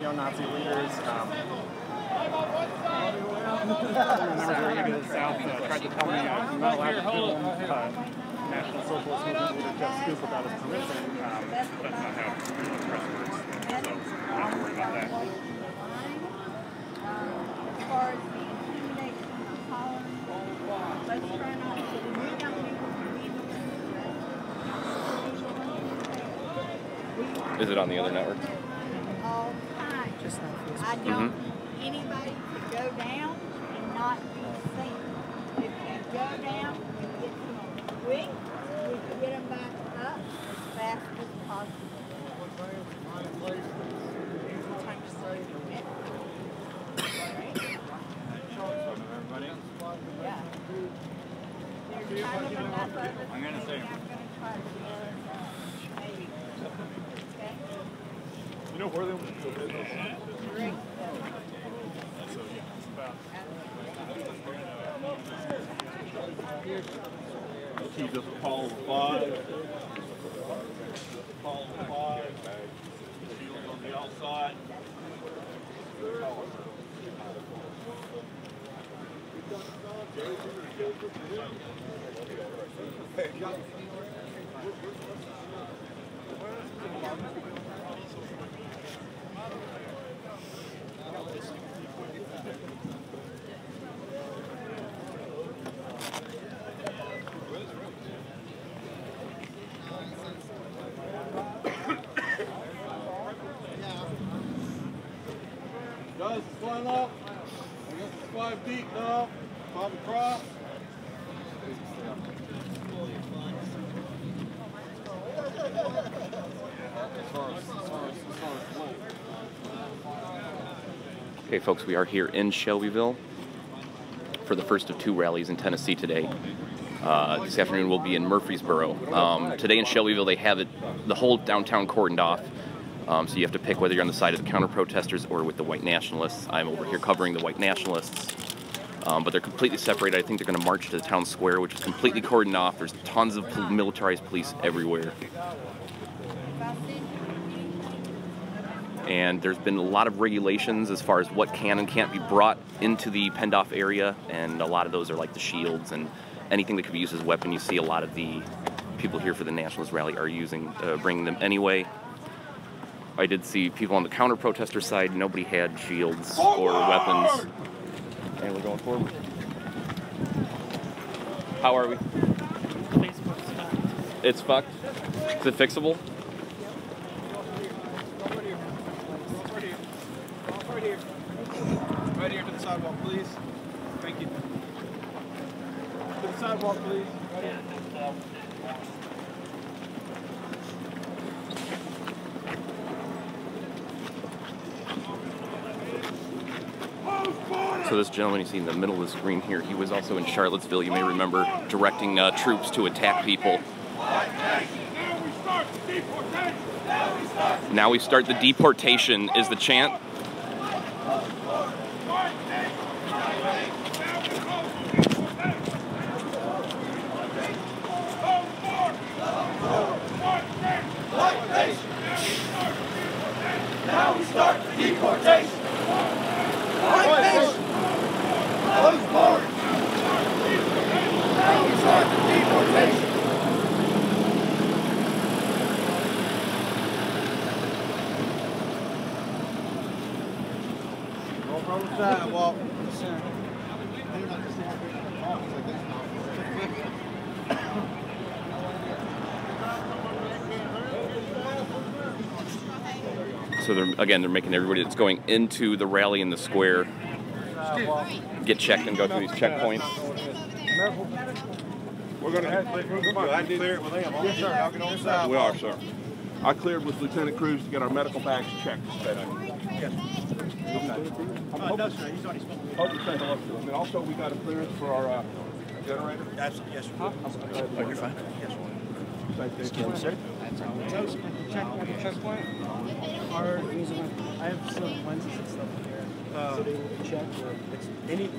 neo-Nazi leaders. Maybe the South tried to tell me I'm not allowed to film National Socialist Movement leader Jeff Scoop without his permission. That's not how the press works. So I'm not worried about that. As far as the intimidation of Holland, let's try not to. We don't need to. Is it on the other network? All the time. Just not Facebook. I don't want anybody to go down and not be seen. If you go down and get them quick, we can get them back up as fast as possible. Yeah. I'm going to say. You know where they went? Keep just follow the five. Follow the five. Shields on the outside. Guys, line up. I guess it's 5 deep now. 5 across. Okay, folks, we are here in Shelbyville for the first of 2 rallies in Tennessee today. This afternoon we'll be in Murfreesboro. Today in Shelbyville they have it, the whole downtown cordoned off. So you have to pick whether you're on the side of the counter-protesters or with the white nationalists. I'm over here covering the white nationalists, but they're completely separated. I think they're going to march to the town square, which is completely cordoned off. There's tons of militarized police everywhere. And there's been a lot of regulations as far as what can and can't be brought into the penned-off area, and a lot of those are like the shields and anything that could be used as a weapon. You see a lot of the people here for the Nationalist rally are bringing them anyway. I did see people on the counter-protester side. Nobody had shields or weapons. And we're going forward. How are we? Facebook's fucked. It's fucked? Is it fixable? Right here to the sidewalk, please. Thank you. To the sidewalk, please. Right here. So this gentleman you see in the middle of the screen here, he was also in Charlottesville, you may remember, directing troops to attack people. Now we start the deportation is the chant. Now we start the deportation. White nation. Close borders. Now we start the deportation. Go from the sidewalk. So they're making everybody that's going into the rally in the square get checked and go through these checkpoints. We're going to clear it with them. Yes, sir. I'll get on the sidewalk. We are, sir. I cleared with Lieutenant Cruz to get our medical bags checked. Yes. No, sir. He's already spoken. Hope you say hello to him. And also, we got a clearance for our generator. Absolutely. Yes, sir. Oh, you're fine. Yes, sir. Checkpoint. I have some lenses and stuff here. So they will check or it's any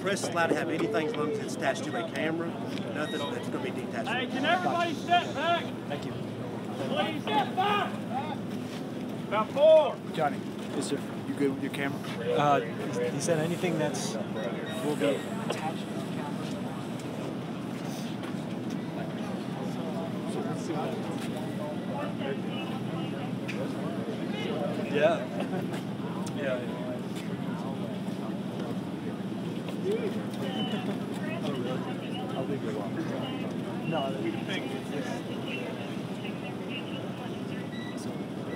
press is allowed to have anything as long as it's attached to a camera. Nothing that's going to be detached. Hey, can everybody step back? Thank you. Please step back. About 4. Johnny. Yes, sir. You good with your camera? He said anything that's will be attached to the camera. Yeah. Yeah. Oh, really? I'll leave you alone. No,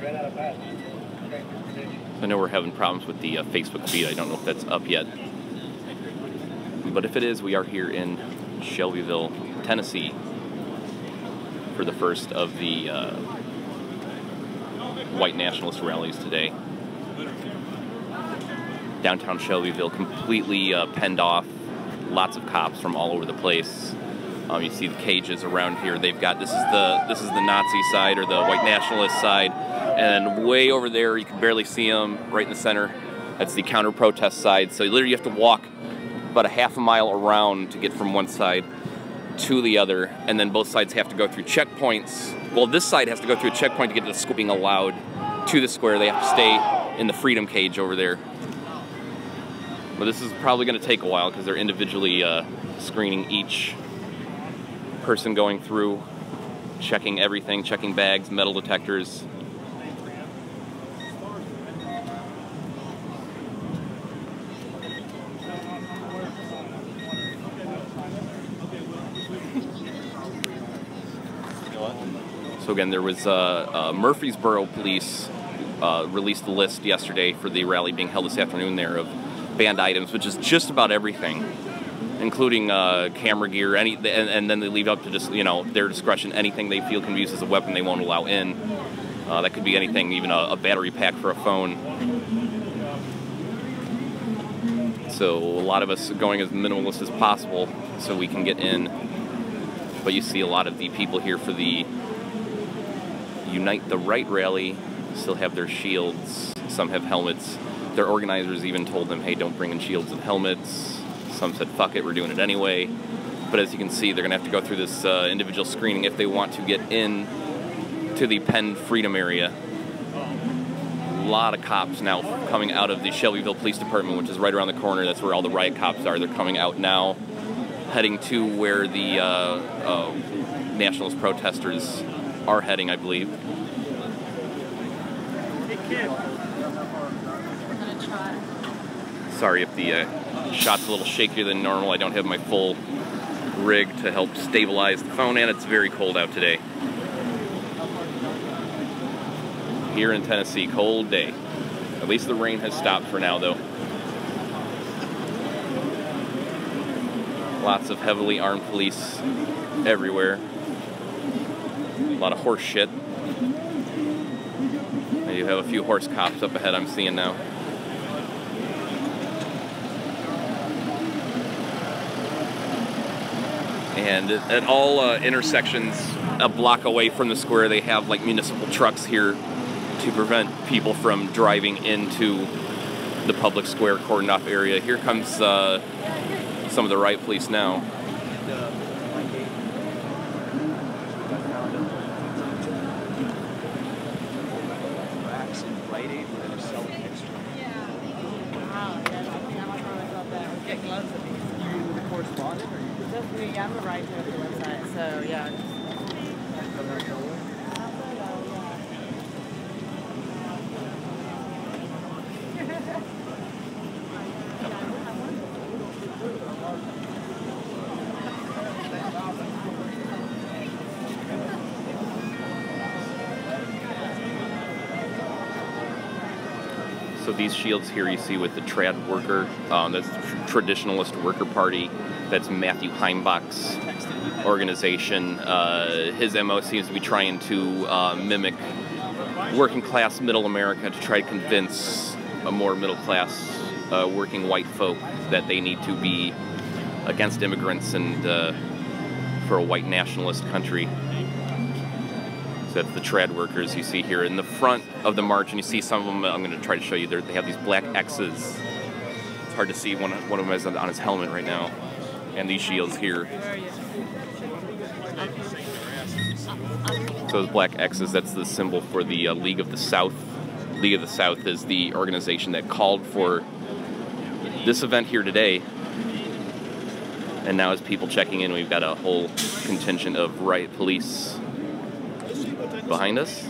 ran out of pads. I know we're having problems with the Facebook feed. I don't know if that's up yet. But if it is, we are here in Shelbyville, Tennessee for the first of the white nationalist rallies today. Downtown Shelbyville completely penned off. Lots of cops from all over the place. You see the cages around here. They've got this is the Nazi side or the white nationalist side, and way over there you can barely see them. Right in the center, that's the counter-protest side. So you literally have to walk about a half a mile around to get from one side to the other, and then both sides have to go through checkpoints. Well, this side has to go through a checkpoint to get to the square being allowed to the square. They have to stay in the freedom cage over there. But this is probably going to take a while because they're individually screening each person going through, checking everything, checking bags, metal detectors. So again, there was Murfreesboro police released a list yesterday for the rally being held this afternoon there of banned items, which is just about everything, including camera gear, and then they leave up to just, you know, their discretion. Anything they feel can be used as a weapon, they won't allow in. That could be anything, even a battery pack for a phone. So a lot of us are going as minimalist as possible so we can get in. But you see a lot of the people here for the Unite the Right rally still have their shields. Some have helmets. Their organizers even told them, hey, don't bring in shields and helmets. Some said, fuck it, we're doing it anyway. But as you can see, they're going to have to go through this individual screening if they want to get in to the Penn Freedom area. A lot of cops now coming out of the Shelbyville Police Department, which is right around the corner. That's where all the riot cops are. They're coming out now, heading to where the nationalist protesters are heading, I believe. Sorry if the shot's a little shakier than normal. I don't have my full rig to help stabilize the phone, and it's very cold out today. Here in Tennessee, cold day. At least the rain has stopped for now, though. Lots of heavily armed police everywhere. A lot of horse shit. And you have a few horse cops up ahead I'm seeing now. And at all intersections a block away from the square, they have like municipal trucks here to prevent people from driving into the public square cordoned off area. Here comes some of the riot police now. Yeah, I'm a writer for the website, so yeah. So these shields here you see with the trad worker, that's the Traditionalist Worker Party. That's Matthew Heimbach's organization. His MO seems to be trying to mimic working class middle America to try to convince a more middle class working white folk that they need to be against immigrants and for a white nationalist country. So that's the trad workers you see here in the front of the march, and you see some of them, I'm going to try to show you, they have these black X's. It's hard to see, one of them is on his helmet right now. And these shields here. So those black X's, that's the symbol for the League of the South. League of the South is the organization that called for this event here today. And now as people checking in, we've got a whole contingent of riot police behind us.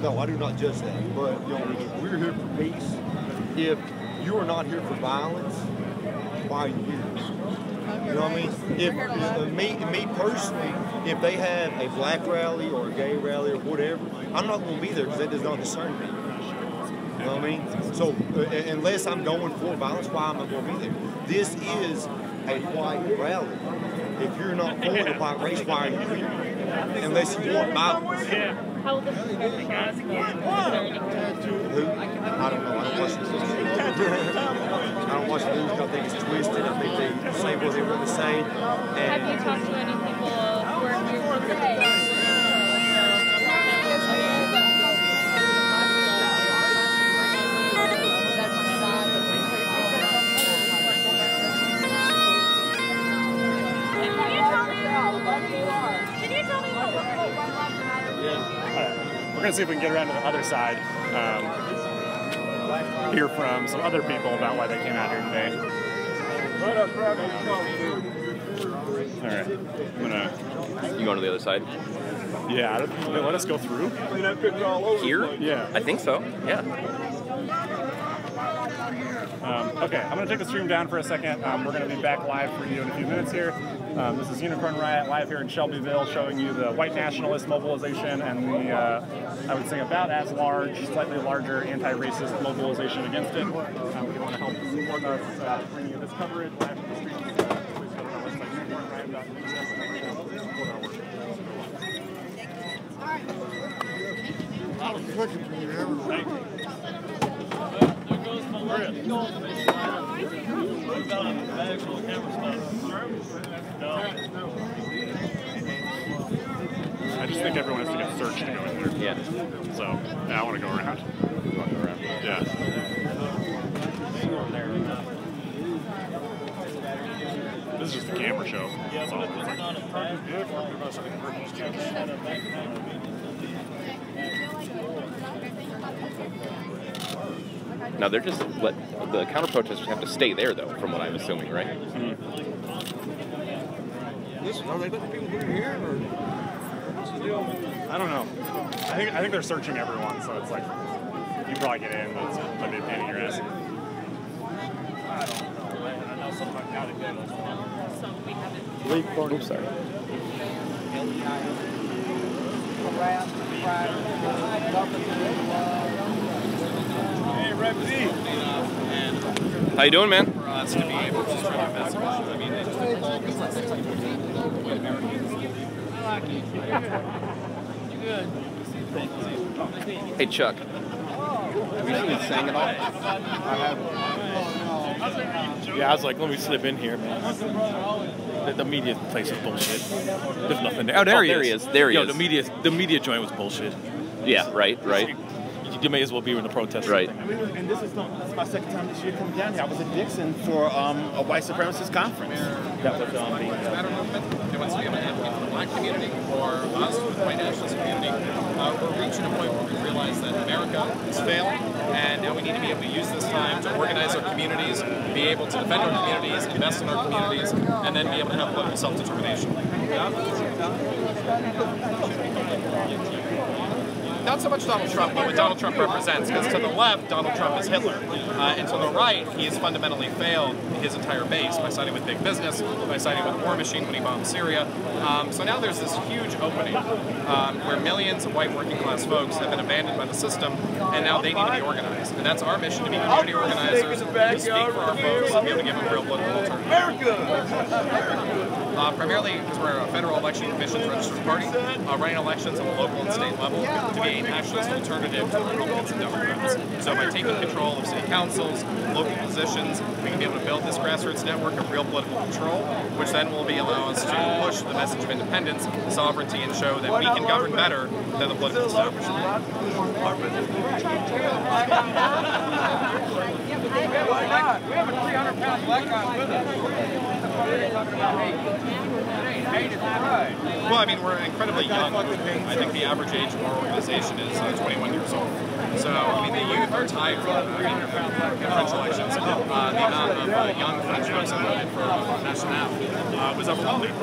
No, I do not judge that. But you know, we're here for peace. If you are not here for violence, why are you here? You know what I mean? If me personally, if they have a black rally or a gay rally or whatever, I'm not going to be there because that does not concern me. You know what I mean? So unless I'm going for violence, why am I going to be there? This is a white rally. If you're not for the white race, why are you here? Unless you want violence. How old is the guys again? Who? I don't know. I don't watch the news. I don't watch the news because I think it's twisted. I think they say what they want to say. And have you talked to any people who are here today? We're going to see if we can get around to the other side, hear from some other people about why they came out here today. All right, I'm gonna... You going to the other side? Yeah, they let us go through? Here? Yeah. I think so, yeah. Okay, I'm going to take the stream down for a second. We're going to be back live for you in a few minutes here. This is Unicorn Riot live here in Shelbyville, showing you the white nationalist mobilization and the, I would say, about as large, slightly larger anti-racist mobilization against it. If you want to help support us bringing you this coverage live from the streets, please go to our website, unicornriot.tv. Support our work. Thank you. I just think everyone has to get searched to go in there. Yeah. So, yeah, I want to go around. You want to go around? Yeah. This is just a camera show. That's all. Now they're just the counter protesters have to stay there though, from what I'm assuming, right? Mm-hmm. are they letting people do here, or what's the deal? I don't know. I think they're searching everyone, so it's like you probably get in, but it's maybe a pain in your ass. I don't know. I know something got it good. So we haven't. Oops, sorry. Hey, RebZ. How you doing, man? For us to be able to spread our message. I mean, it's Hey, Chuck. Have you seen Sang at all? yeah, I was like, let me slip in here, man. The media place is bullshit. There's nothing there. Oh, there he is. There he Yo, is. the media joint was bullshit. Yeah, right. You you may as well be in the protest. Right. And this is my second time this year coming down here. I was in Dixon for a white supremacist conference. That was being It wants to be able to advocate for the black community or us, the white nationalist community. We're reaching a point where we realize that America is failing, and now we need to be able to use this time to organize our communities, be able to defend our communities, invest in our communities, and then be able to have political self-determination. Not so much Donald Trump, but what Donald Trump represents, because to the left, Donald Trump is Hitler, and to the right, he has fundamentally failed his entire base by siding with big business, by siding with the war machine when he bombed Syria. So now there's this huge opening where millions of white working class folks have been abandoned by the system, and now they need to be organized. And that's our mission, to be community organizers, to speak for our folks, and be able to give them real political alternatives. Primarily because we're a federal election commission's registered party, running elections on the local and state level to be a nationalist alternative to Republicans and Democrats. So by taking control of city councils, local positions, we can be able to build this grassroots network of real political control, which then will allow us to push the message of independence, sovereignty, and show that we can govern better than the political establishment. Why not? We have a 300-pound black guy with us. Well, I mean, we're incredibly young. I think the average age of our organization is 21 years old. So, I mean, the youth are tied for in French elections. The amount of young French folks that voted for Nationalist was overwhelming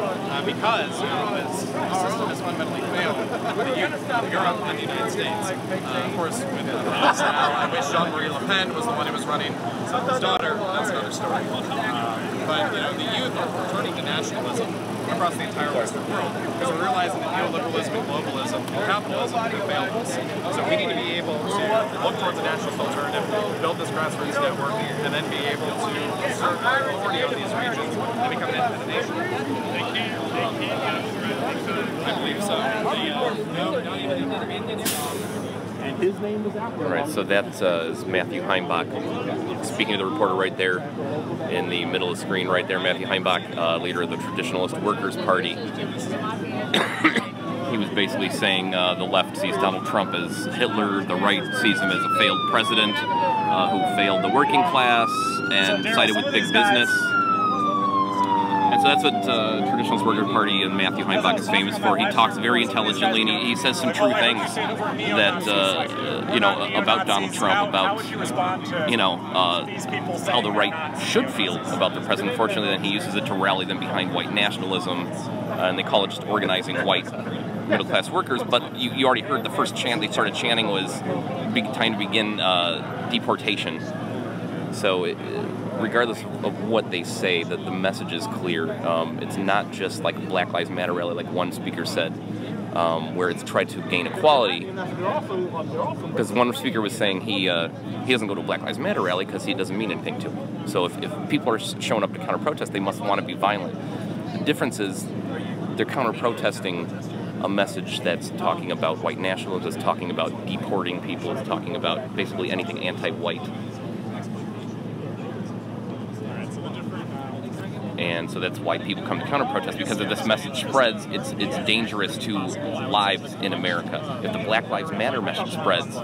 because, you know, the system has fundamentally failed the youth of Europe and the United States. Of course, with I wish Jean-Marie Le Pen was the one who was running his daughter. That's another story. But, you know, the youth are turning to nationalism across the entire Western world because we're realizing that neoliberalism and globalism and capitalism have failed us. So we need to be able to look towards a nationalist alternative, build this grassroots network, and then be able to assert our authority over these regions and become an independent nation. I believe so. And his name was out there. Right, so that is Matthew Heimbach speaking to the reporter right there in the middle of the screen right there. Matthew Heimbach, leader of the Traditionalist Workers' Party. He was basically saying the left sees Donald Trump as Hitler, the right sees him as a failed president who failed the working class and sided with big business. And so that's what Traditionalist Workers' Party and Matthew Heimbach is famous for. He talks very intelligently, and he says some true things that, you know, about Donald Trump, about, you know, how the right should feel about the president. Unfortunately, then he uses it to rally them behind white nationalism, and they call it just organizing white middle-class workers. But you already heard the first chant they started chanting was time to begin deportation. So regardless of what they say, that the message is clear. It's not just like a Black Lives Matter rally, like one speaker said, where it's tried to gain equality. Because one speaker was saying he doesn't go to a Black Lives Matter rally because he doesn't mean anything to him. So if people are showing up to counter-protest, they must want to be violent. The difference is they're counter-protesting a message that's talking about white nationalism, is talking about deporting people, is talking about basically anything anti-white. And so that's why people come to counter-protest, because if this message spreads, it's dangerous to lives in America. If the Black Lives Matter message spreads,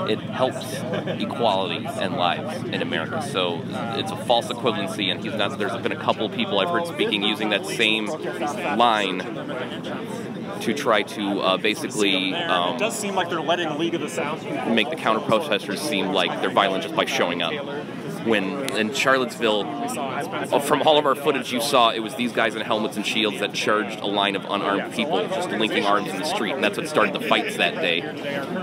it helps equality and lives in America. So it's a false equivalency, and there's been a couple of people I've heard speaking using that same line to try to basically it does seem like they're letting League of the South make the counter-protesters seem like they're violent just by showing up. When in Charlottesville, from all of our footage you saw, it was these guys in helmets and shields that charged a line of unarmed people just linking arms in the street, and that's what started the fights that day.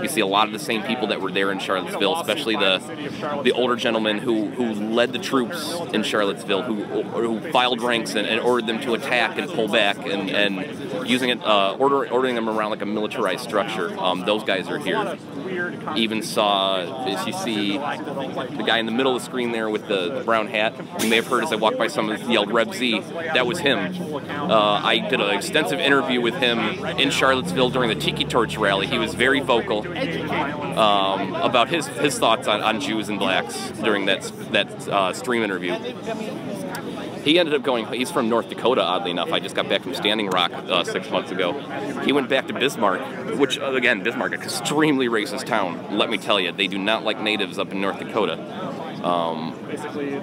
You see a lot of the same people that were there in Charlottesville, especially the older gentleman who led the troops in Charlottesville, who filed ranks and ordered them to attack and pull back, and using it, ordering them around like a militarized structure. Those guys are here. Even saw, as you see, the guy in the middle of the screen there with the brown hat. You may have heard as I walked by, someone yelled RebZ. That was him. I did an extensive interview with him in Charlottesville during the Tiki Torch rally. He was very vocal about his thoughts on Jews and blacks during that stream interview. He ended up going, he's from North Dakota, oddly enough. I just got back from Standing Rock 6 months ago. He went back to Bismarck, which, again, Bismarck, an extremely racist town. Let me tell you, they do not like natives up in North Dakota.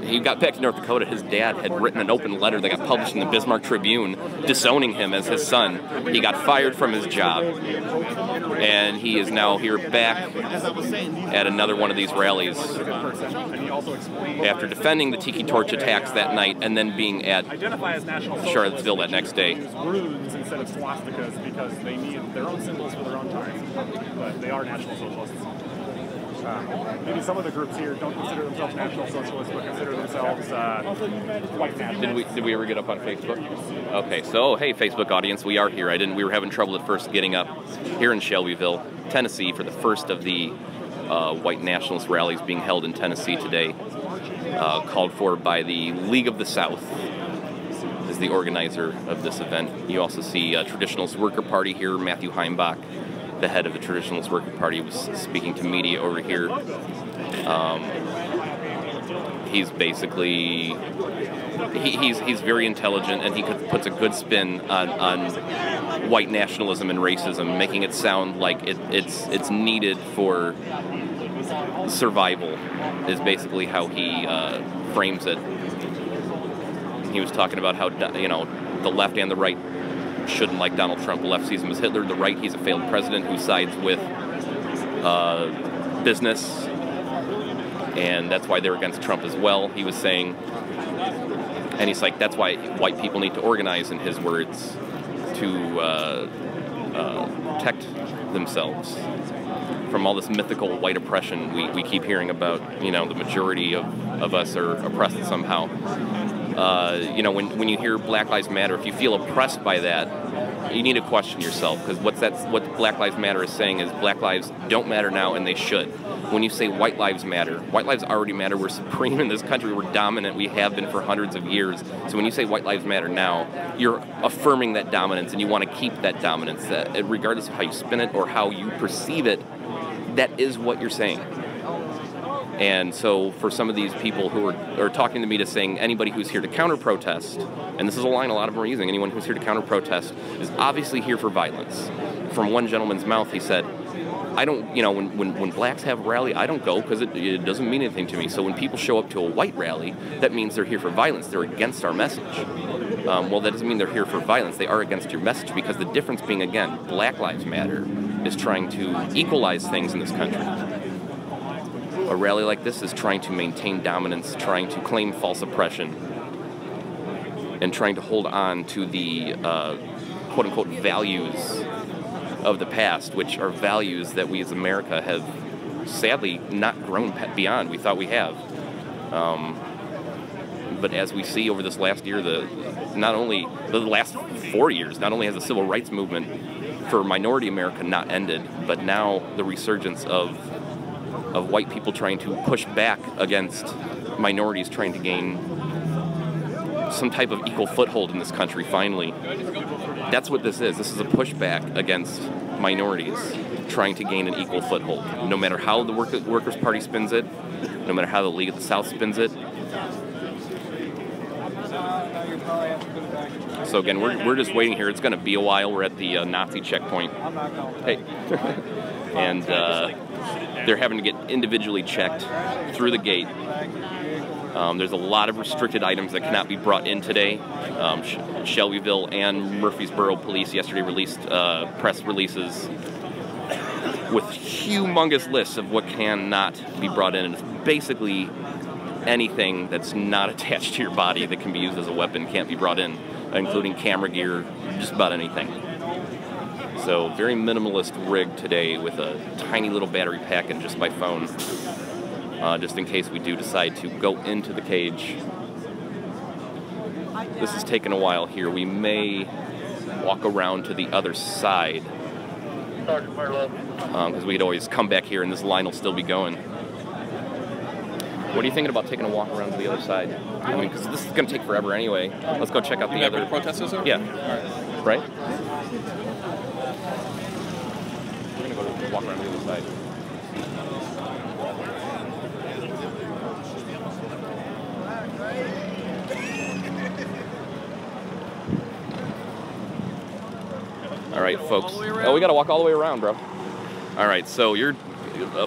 He got back to North Dakota. His dad had written an open letter that got published in the Bismarck Tribune disowning him as his son. He got fired from his job, and he is now here back at another one of these rallies after defending the Tiki Torch attacks that night and then being at Charlottesville that next day. Runes instead of swastikas because they need their own symbols for their own times, but they are National Socialists. Maybe some of the groups here don't consider themselves National Socialists, but consider themselves white nationalists. Did we ever get up on Facebook? Okay, so hey, Facebook audience, we are here. We were having trouble at first getting up here in Shelbyville, Tennessee, for the first of the white nationalist rallies being held in Tennessee today, called for by the League of the South, is the organizer of this event. You also see Traditionalist Worker Party here. Matthew Heimbach, the head of the Traditionalist Worker Party, was speaking to media over here. He's basically, he's very intelligent, and he puts a good spin on white nationalism and racism, making it sound like it's needed for survival, is basically how he frames it. He was talking about how, you know, the left and the right shouldn't like Donald Trump. The left sees him as Hitler. The right, he's a failed president who sides with business, and that's why they're against Trump as well, he was saying. And he's like, that's why white people need to organize, in his words, to protect themselves from all this mythical white oppression we keep hearing about. You know, the majority of us are oppressed somehow. You know, when you hear Black Lives Matter, if you feel oppressed by that, you need to question yourself, because what Black Lives Matter is saying is Black lives don't matter now, and they should. When you say white lives matter, white lives already matter. We're supreme in this country. We're dominant. We have been for hundreds of years. So when you say white lives matter now, you're affirming that dominance, and you want to keep that dominance. That, regardless of how you spin it or how you perceive it, that is what you're saying. And so for some of these people who are talking to me to saying anybody who's here to counter-protest, and this is a line a lot of them are using, anyone who's here to counter-protest is obviously here for violence. From one gentleman's mouth, he said, I don't, you know, when blacks have a rally, I don't go because it doesn't mean anything to me. So when people show up to a white rally, that means they're here for violence. They're against our message. Well, that doesn't mean they're here for violence. They are against your message, because the difference being, again, Black Lives Matter is trying to equalize things in this country. A rally like this is trying to maintain dominance, trying to claim false oppression, and trying to hold on to the quote-unquote values of the past, which are values that we as America have sadly not grown beyond. We thought we have. But as we see over this last year, not only the last 4 years, not only has the civil rights movement for minority America not ended, but now the resurgence of white people trying to push back against minorities trying to gain some type of equal foothold in this country, finally. That's what this is. This is a pushback against minorities trying to gain an equal foothold. No matter how the Workers' Party spins it, no matter how the League of the South spins it. So again, we're just waiting here. It's going to be a while. We're at the Nazi checkpoint. Hey. And they're having to get individually checked through the gate. There's a lot of restricted items that cannot be brought in today. Shelbyville and Murfreesboro police yesterday released press releases with humongous lists of what cannot be brought in. And it's basically anything that's not attached to your body that can be used as a weapon can't be brought in, including camera gear, just about anything. So very minimalist rig today with a tiny little battery pack and just by phone, just in case we do decide to go into the cage. This has taken a while here. We may walk around to the other side, because we'd always come back here and this line will still be going. What are you thinking about taking a walk around to the other side? I mean, because this is going to take forever anyway. Let's go check out the other... where the protesters are? Yeah. Right? We're going to go walk around to the other side. All right, folks. Oh, we got to walk all the way around, bro. All right, so you're,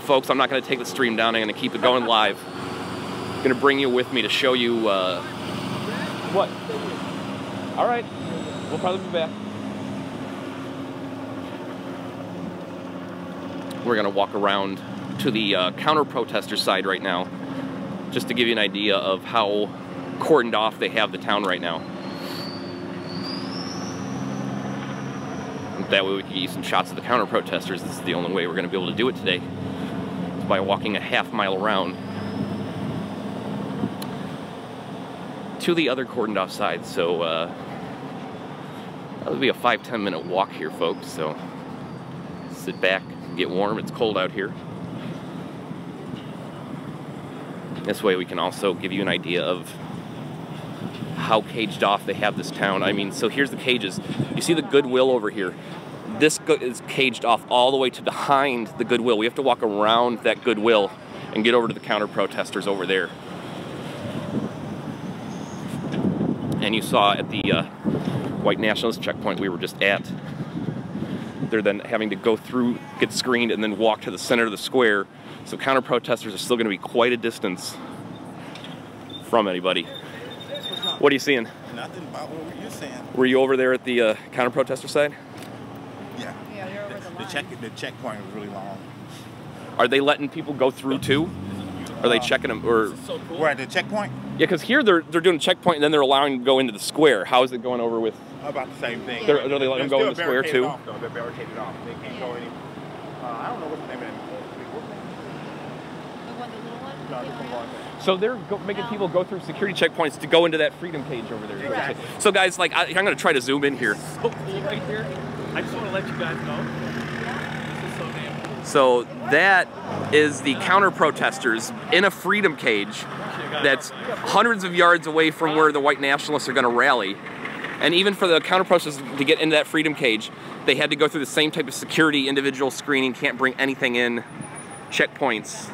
folks, I'm not going to take the stream down. I'm going to keep it going live. I'm going to bring you with me to show you what? All right, we'll probably be back. We're going to walk around to the counter-protester side right now, just to give you an idea of how cordoned off they have the town right now. That way we can get you some shots of the counter-protesters. This is the only way we're going to be able to do it today, is by walking a half-mile around to the other cordoned-off side. So that'll be a 5-10 minute walk here, folks. So sit back, get warm. It's cold out here. This way we can also give you an idea of how caged off they have this town. I mean, so here's the cages. You see the Goodwill over here. This is caged off all the way to behind the Goodwill. We have to walk around that Goodwill and get over to the counter-protesters over there. And you saw at the white nationalist checkpoint we were just at, they're then having to go through, get screened, and then walk to the center of the square. So counter-protesters are still going to be quite a distance from anybody. What are you seeing? Nothing about what you're saying. Were you over there at the counter-protester side? Yeah. Yeah, you're over The checkpoint was really long. Are they letting people go through too? Are they checking them? Or So cool. We're at the checkpoint? Yeah, because here they're doing a checkpoint and then they're allowing them to go into the square. How is it going over with? About the same thing. Are they letting them go in the square too? Off, though. They're barricaded off. They can't go any. I don't know what's the name of that. So they're making people go through security checkpoints to go into that freedom cage over there. Exactly. So guys, like I'm going to try to zoom in here. So cool right here. I just want to let you guys know. This is so damn cool. So that is the counter-protesters in a freedom cage that's hundreds of yards away from where the white nationalists are going to rally. And even for the counter-protesters to get into that freedom cage, they had to go through the same type of security, individual screening, can't bring anything in, checkpoints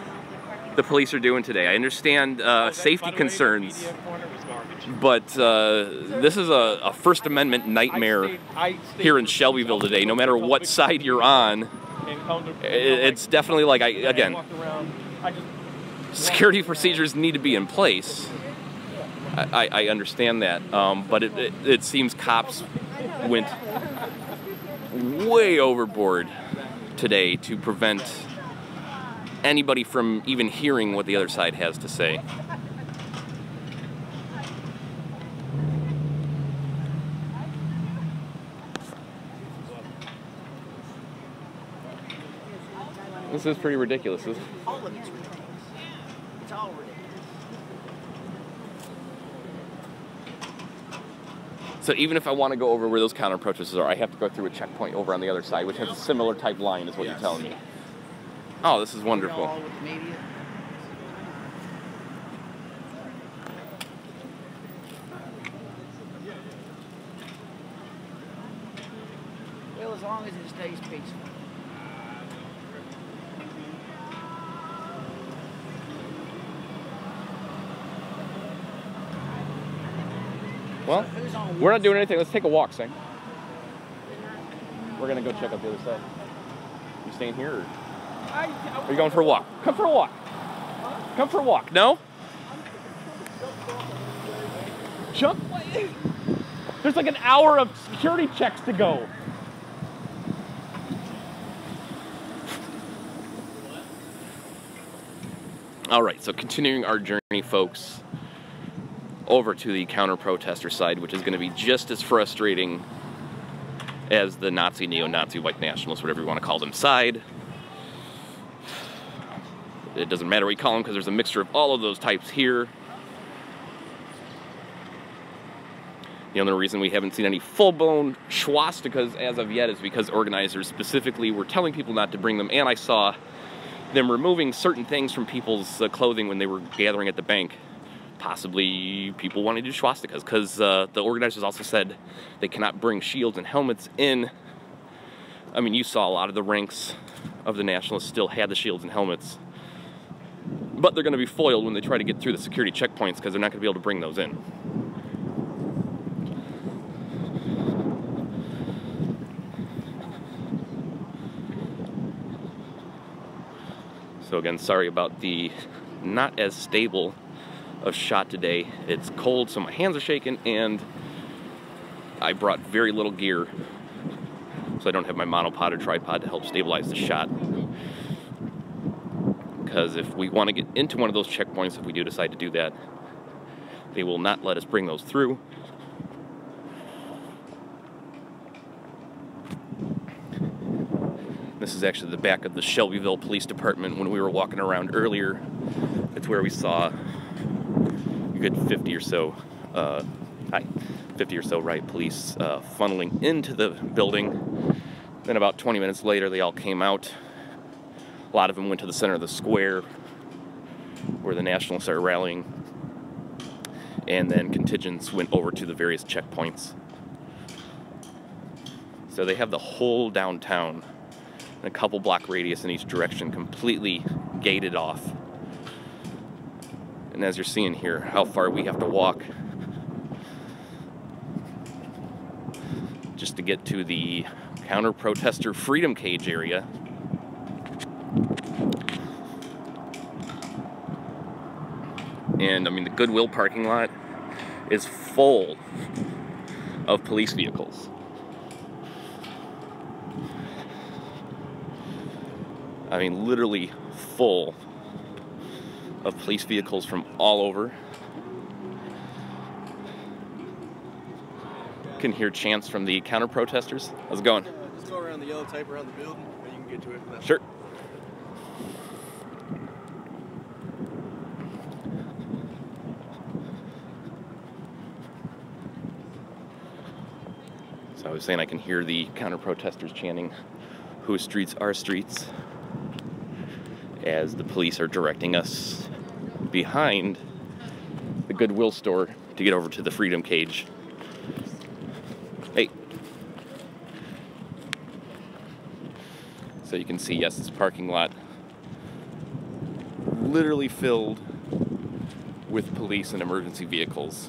the police are doing today. I understand safety concerns, but this is a First Amendment nightmare here in Shelbyville today. No matter what side you're on, it's definitely like, again, security procedures need to be in place. I understand that, but it seems cops went way overboard today to prevent anybody from even hearing what the other side has to say. This is pretty ridiculous, isn't it? All of it's ridiculous. It's all ridiculous. So even if I want to go over where those counter-protesters are, I have to go through a checkpoint over on the other side, which has a similar type line, is what you're telling me. Oh, this is wonderful. Well, as long as it stays peaceful. Well, we're not doing anything. Let's take a walk, Sing. We're going to go check out the other side. You staying here, or are you going for a walk? Come for a walk. Come for a walk. No? Jump. There's like an hour of security checks to go. All right, so continuing our journey, folks, over to the counter-protester side, which is going to be just as frustrating as the Nazi, neo-Nazi, white nationalists, whatever you want to call them, side. It doesn't matter what you call them, because there's a mixture of all of those types here. The only reason we haven't seen any full-blown swastikas as of yet is because organizers specifically were telling people not to bring them, and I saw them removing certain things from people's clothing when they were gathering at the bank. Possibly people wanting to do swastikas, because the organizers also said they cannot bring shields and helmets in. I mean, you saw a lot of the ranks of the Nationalists still had the shields and helmets. but they're going to be foiled when they try to get through the security checkpoints because they're not going to be able to bring those in. So again, sorry about the not as stable of shot today. It's cold, so my hands are shaking, and I brought very little gear, so I don't have my monopod or tripod to help stabilize the shot. Because if we want to get into one of those checkpoints, if we do decide to do that, they will not let us bring those through. This is actually the back of the Shelbyville Police Department. When we were walking around earlier, it's where we saw a good 50 or so riot police funneling into the building. Then about 20 minutes later, they all came out. A lot of them went to the center of the square where the Nationalists are rallying. And then contingents went over to the various checkpoints. So they have the whole downtown, a couple block radius in each direction, completely gated off. And as you're seeing here, how far we have to walk just to get to the counter-protester freedom cage area. And I mean, the Goodwill parking lot is full of police vehicles. I mean, literally full of police vehicles from all over. Can hear chants from the counter-protesters. How's it going? Just go around the yellow tape around the building, and you can get to it. Sure. So I was saying I can hear the counter-protesters chanting, "Whose streets are streets?" as the police are directing us behind the Goodwill store to get over to the freedom cage. Hey. So you can see, yes, this parking lot literally filled with police and emergency vehicles.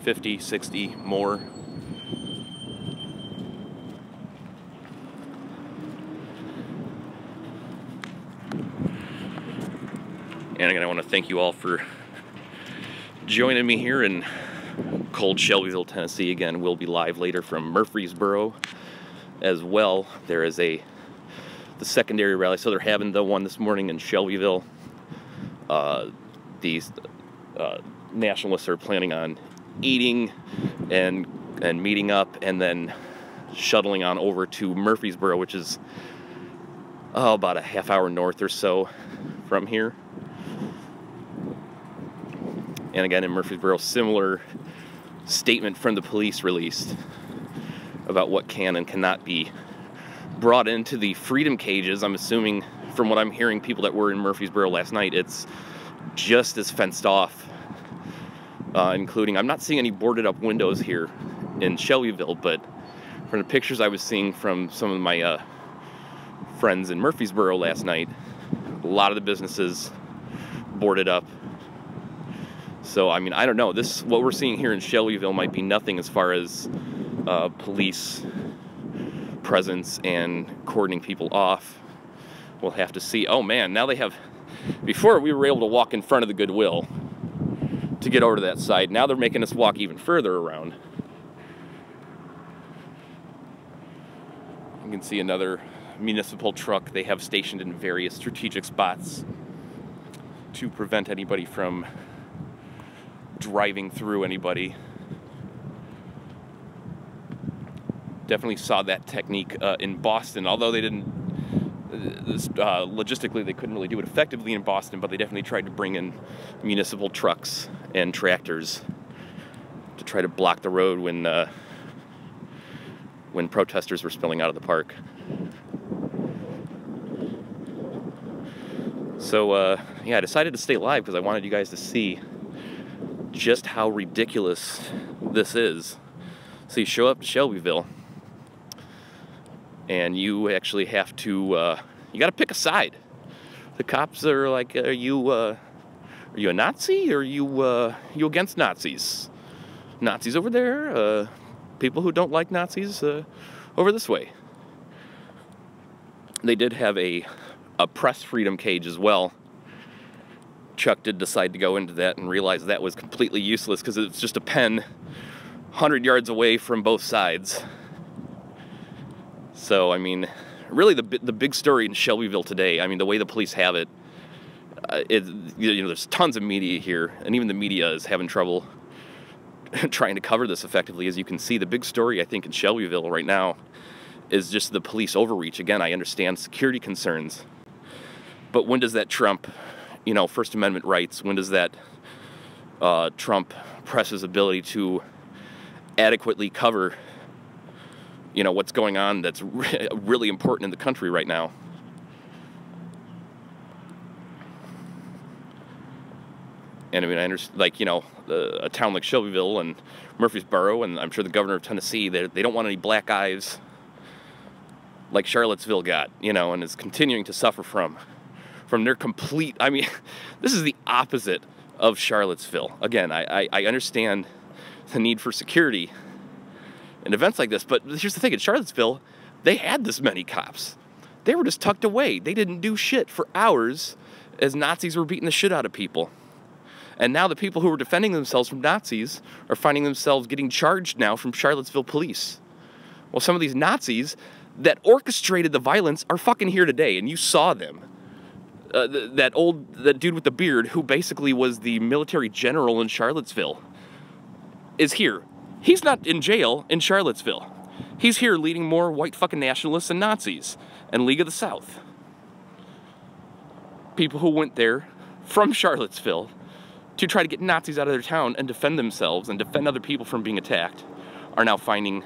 50, 60 more. And again, I want to thank you all for joining me here in cold Shelbyville, Tennessee. Again, we'll be live later from Murfreesboro as well. There is the secondary rally, so they're having the one this morning in Shelbyville. These Nationalists are planning on eating and meeting up and then shuttling on over to Murfreesboro, which is about a half hour north or so from here. And again, in Murfreesboro, similar statement from the police released about what can and cannot be brought into the freedom cages. I'm assuming, from what I'm hearing, people that were in Murfreesboro last night, it's just as fenced off, including, I'm not seeing any boarded up windows here in Shelbyville, but from the pictures I was seeing from some of my friends in Murfreesboro last night, a lot of the businesses boarded up. So, I mean, I don't know. What we're seeing here in Shelbyville might be nothing as far as police presence and cordoning people off. We'll have to see. Oh, man, now they have... Before, we were able to walk in front of the Goodwill to get over to that side. Now they're making us walk even further around. You can see another municipal truck they have stationed in various strategic spots to prevent anybody from driving through anybody. Definitely saw that technique in Boston, although they didn't, logistically they couldn't really do it effectively in Boston, but they definitely tried to bring in municipal trucks and tractors to try to block the road when protesters were spilling out of the park. So yeah, I decided to stay live because I wanted you guys to see just how ridiculous this is. So you show up to Shelbyville and you actually have to, you got to pick a side. The cops are like, are you a Nazi? Or are you against Nazis? Nazis over there, people who don't like Nazis over this way. They did have a press freedom cage as well. Chuck did decide to go into that and realize that was completely useless because it's just a pen 100 yards away from both sides. So, I mean, really the big story in Shelbyville today, I mean, the way the police have it, you know, there's tons of media here, and even the media is having trouble trying to cover this effectively. As you can see, the big story, I think, in Shelbyville right now is just the police overreach. Again, I understand security concerns, but when does that trump, you know, First Amendment rights? When does that trump press's ability to adequately cover, you know, what's going on that's really important in the country right now? And I mean, I understand, like, you know, a town like Shelbyville and Murfreesboro, and I'm sure the governor of Tennessee, they don't want any black eyes like Charlottesville got, you know, and is continuing to suffer from their complete, I mean, this is the opposite of Charlottesville. Again, I understand the need for security in events like this, but here's the thing, in Charlottesville, they had this many cops. They were just tucked away. They didn't do shit for hours as Nazis were beating the shit out of people. And now the people who were defending themselves from Nazis are finding themselves getting charged now from Charlottesville police. Well, some of these Nazis that orchestrated the violence are fucking here today, and you saw them. That dude with the beard, who basically was the military general in Charlottesville, is here. He's not in jail in Charlottesville. He's here leading more white fucking nationalists and Nazis and League of the South. People who went there from Charlottesville to try to get Nazis out of their town and defend themselves and defend other people from being attacked are now finding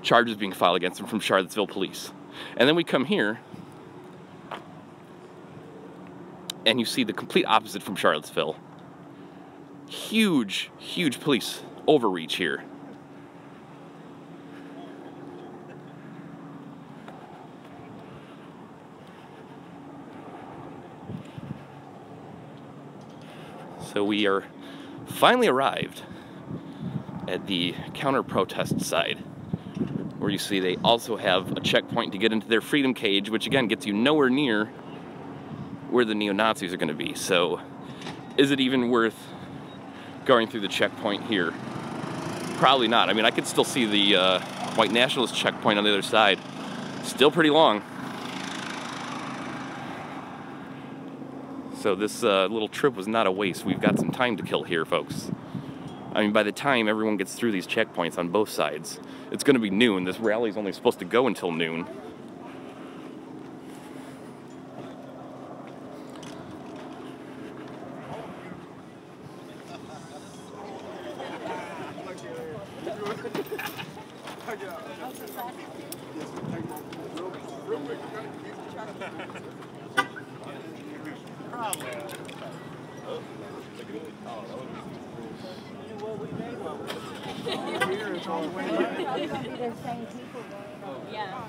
charges being filed against them from Charlottesville police. And then we come here and you see the complete opposite from Charlottesville. Huge, huge police overreach here. So we are finally arrived at the counter-protest side, where you see they also have a checkpoint to get into their freedom cage, which again gets you nowhere near where the neo-Nazis are going to be. So is it even worth going through the checkpoint here? Probably not. I mean, I could still see the white nationalist checkpoint on the other side. Still pretty long. So this little trip was not a waste. We've got some time to kill here, folks. I mean, by the time everyone gets through these checkpoints on both sides, it's going to be noon. This rally is only supposed to go until noon. Yeah.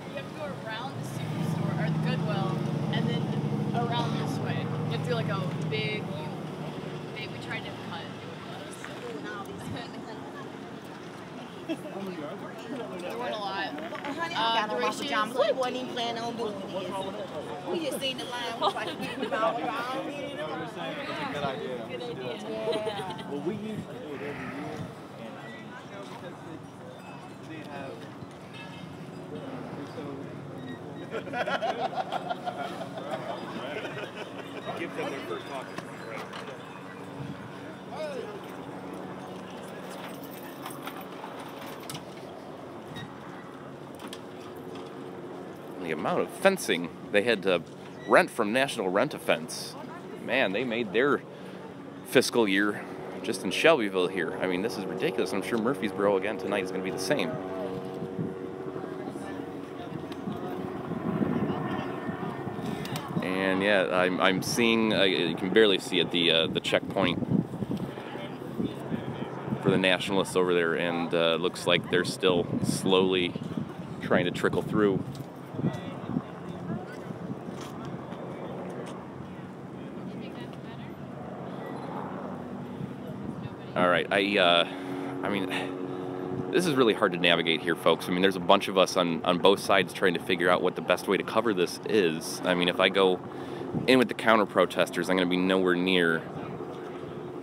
You have to go around the superstore or the Goodwill, and then around this way. You have to do like a big U. We tried to cut. There weren't a lot. Honey, I got on my pajamas. We wasn't even planning on doing this. We just seen the line. We tried to get it all around. Good idea. Good idea. Yeah. Well, we used to do it every year, and they have. Give them their first talk. The amount of fencing they had to rent from National Rent-A-Fence. Man, they made their fiscal year just in Shelbyville here. I mean, this is ridiculous. I'm sure Murfreesboro again tonight is going to be the same. And yeah, I'm seeing, you can barely see it, the checkpoint for the Nationalists over there, and looks like they're still slowly trying to trickle through. right, I mean, this is really hard to navigate here, folks. I mean, there's a bunch of us on both sides trying to figure out what the best way to cover this is. I mean, if I go in with the counter-protesters, I'm going to be nowhere near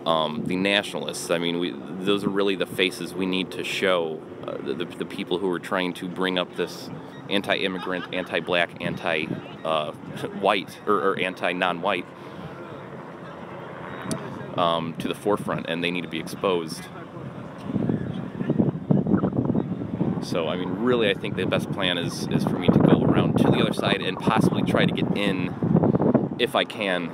the Nationalists. I mean, those are really the faces we need to show, the people who are trying to bring up this anti-immigrant, anti-black, anti-white, or anti-non-white to the forefront, and they need to be exposed. So, I mean, really, I think the best plan is for me to go around to the other side and possibly try to get in if I can.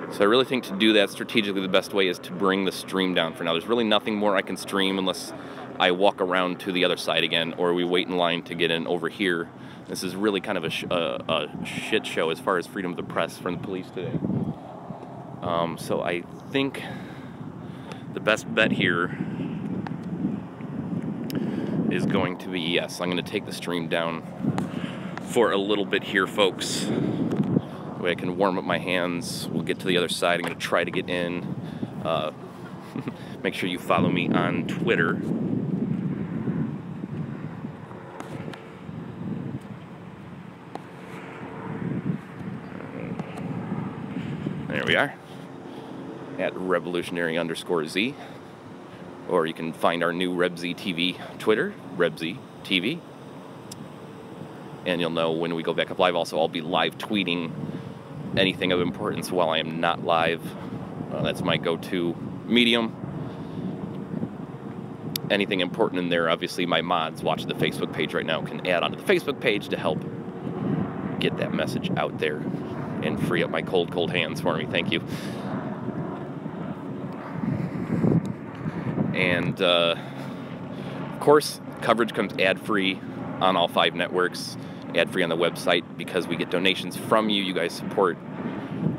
So I really think to do that strategically, the best way is to bring the stream down for now. There's really nothing more I can stream unless I walk around to the other side again, or we wait in line to get in over here. This is really kind of a shit show as far as freedom of the press from the police today. So I think the best bet here is going to be, yes, I'm going to take the stream down for a little bit here, folks. That way I can warm up my hands. We'll get to the other side. I'm going to try to get in. Make sure you follow me on Twitter. There we are. At revolutionary_Z. Or you can find our new RebZ.tv Twitter, RebZ.tv. And you'll know when we go back up live. Also, I'll be live tweeting anything of importance while I am not live. That's my go-to medium. Anything important in there, obviously my mods watching the Facebook page right now can add onto the Facebook page to help get that message out there and free up my cold hands for me. Thank you. And, of course, coverage comes ad-free on all 5 networks, ad-free on the website, because we get donations from you. You guys support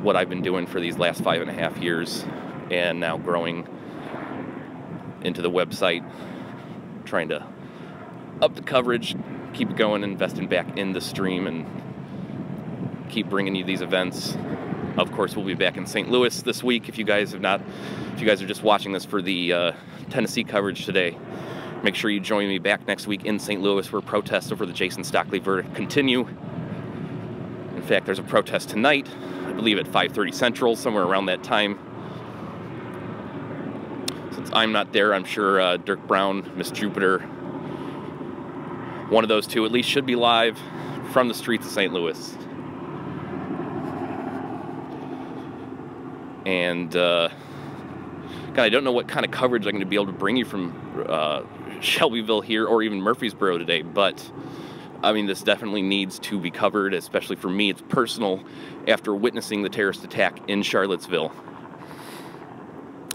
what I've been doing for these last 5.5 years, and now growing into the website, trying to up the coverage, keep it going, investing back in the stream, and keep bringing you these events. Of course, we'll be back in St. Louis this week. If you guys are just watching this for the Tennessee coverage today, make sure you join me back next week in St. Louis, where protests over the Jason Stockley verdict continue. In fact, there's a protest tonight, I believe at 5:30 Central, somewhere around that time. Since I'm not there, I'm sure Dirk Brown, Miss Jupiter, one of those two at least should be live from the streets of St. Louis. And, God, I don't know what kind of coverage I'm going to be able to bring you from Shelbyville here or even Murfreesboro today, but, I mean, this definitely needs to be covered, especially for me. It's personal after witnessing the terrorist attack in Charlottesville.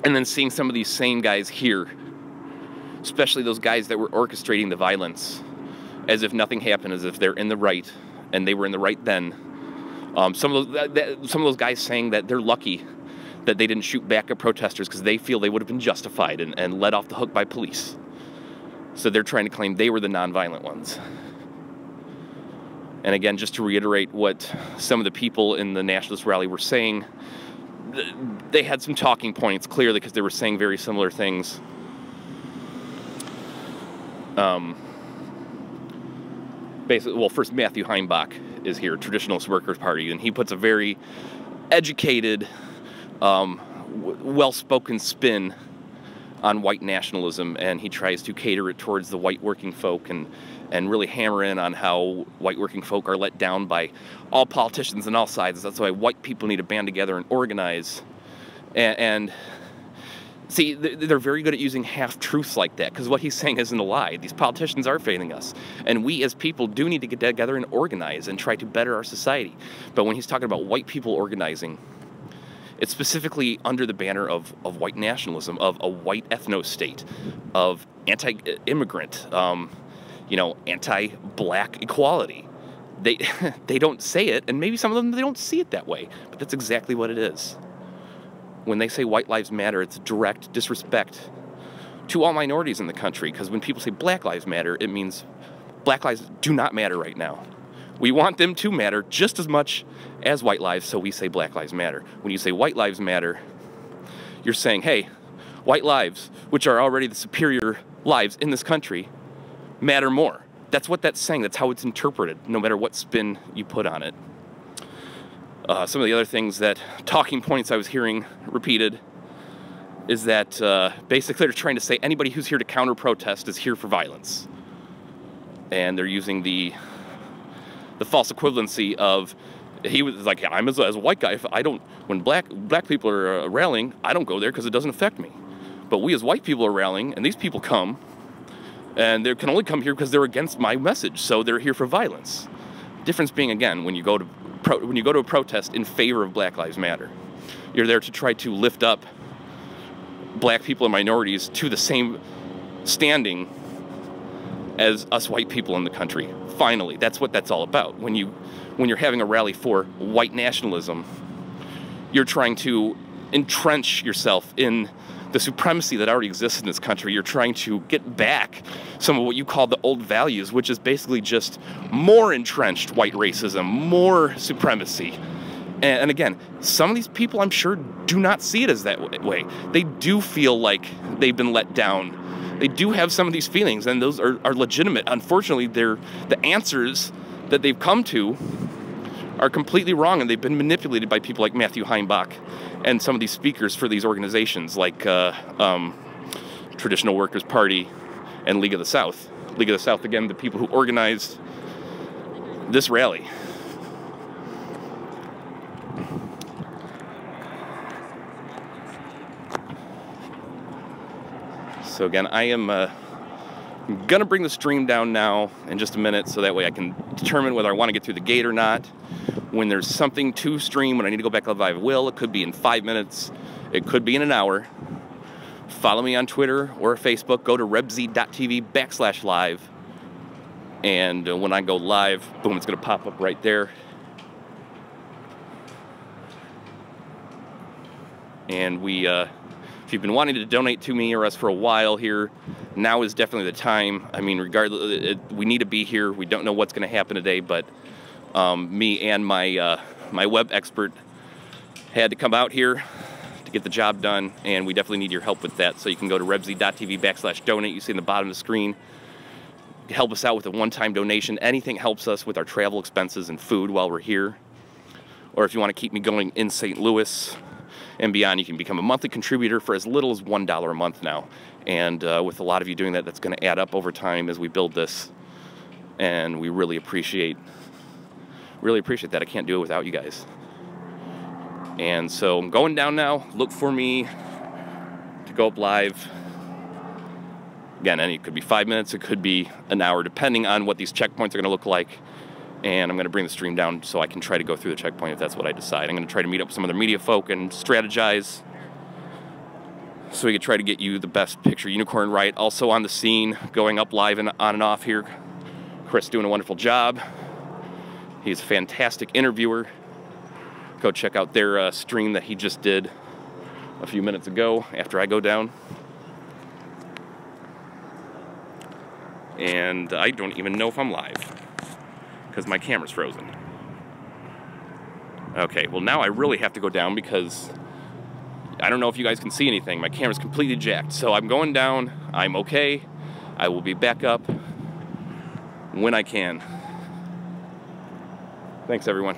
And then seeing some of these same guys here, especially those guys that were orchestrating the violence, as if nothing happened, as if they're in the right, and they were in the right then. Some of those guys saying that they're lucky that they didn't shoot back at protesters because they feel they would have been justified and let off the hook by police. So they're trying to claim they were the nonviolent ones. And again, just to reiterate what some of the people in the Nationalist rally were saying, they had some talking points, clearly, because they were saying very similar things. Basically, well, first Matthew Heimbach is here, Traditionalist Workers' Party, and he puts a very educated, well-spoken spin on white nationalism, and he tries to cater it towards the white working folk and really hammer in on how white working folk are let down by all politicians on all sides. That's why white people need to band together and organize. And see, they're very good at using half-truths like that, because what he's saying isn't a lie. These politicians are failing us. And we as people do need to get together and organize and try to better our society. But when he's talking about white people organizing, it's specifically under the banner of white nationalism, of a white ethno-state, of anti-immigrant, anti-black equality. They don't say it, and maybe some of them, they don't see it that way, but that's exactly what it is. When they say white lives matter, it's direct disrespect to all minorities in the country, because when people say black lives matter, it means black lives do not matter right now. We want them to matter just as much as white lives, so we say black lives matter. When you say white lives matter, you're saying, hey, white lives, which are already the superior lives in this country, matter more. That's what that's saying. That's how it's interpreted, no matter what spin you put on it. Some of the other things that, talking points I was hearing repeated, is that basically they're trying to say anybody who's here to counter-protest is here for violence. And they're using the false equivalency of, he was like, I'm as a white guy, if I don't, when black people are rallying, I don't go there because it doesn't affect me. But we as white people are rallying, and these people come, and they can only come here because they're against my message, so they're here for violence. Difference being, again, when you go to a protest in favor of Black Lives Matter, you're there to try to lift up black people and minorities to the same standing as us white people in the country. Finally, that's what that's all about. When you're having a rally for white nationalism, you're trying to entrench yourself in the supremacy that already exists in this country. You're trying to get back some of what you call the old values, which is basically just more entrenched white racism, more supremacy. And again, some of these people, I'm sure, do not see it as that way. They do feel like they've been let down. They do have some of these feelings, and those are legitimate. Unfortunately, the answers that they've come to are completely wrong, and they've been manipulated by people like Matthew Heimbach and some of these speakers for these organizations like Traditional Workers Party and League of the South. League of the South, again, the people who organized this rally. So again, I am gonna bring the stream down now in just a minute, so that way I can determine whether I want to get through the gate or not. When there's something to stream, when I need to go back live, I will. It could be in 5 minutes. It could be in an hour. Follow me on Twitter or Facebook. Go to RebZ.tv/live. And when I go live, boom, it's gonna pop up right there. And if you've been wanting to donate to me or us for a while here, now is definitely the time. I mean, regardless, we need to be here. We don't know what's going to happen today, but me and my web expert had to come out here to get the job done, and we definitely need your help with that. So you can go to RebZ.tv/donate. You see in the bottom of the screen. Help us out with a one-time donation. Anything helps us with our travel expenses and food while we're here. Or if you want to keep me going in St. Louis and beyond, you can become a monthly contributor for as little as $1 a month now. And with a lot of you doing that, that's going to add up over time as we build this. And we really appreciate that. I can't do it without you guys. And so I'm going down now. Look for me to go up live. Again, it could be 5 minutes, it could be an hour, depending on what these checkpoints are going to look like. And I'm going to bring the stream down so I can try to go through the checkpoint if that's what I decide. I'm going to try to meet up with some other media folk and strategize so we can try to get you the best picture. Unicorn Riot also on the scene, going up live and on and off here. Chris doing a wonderful job. He's a fantastic interviewer. Go check out their stream that he just did a few minutes ago after I go down. And I don't even know if I'm live, because my camera's frozen. Okay, well now I really have to go down because I don't know if you guys can see anything. My camera's completely jacked. So I'm going down. I'm okay. I will be back up when I can. Thanks, everyone.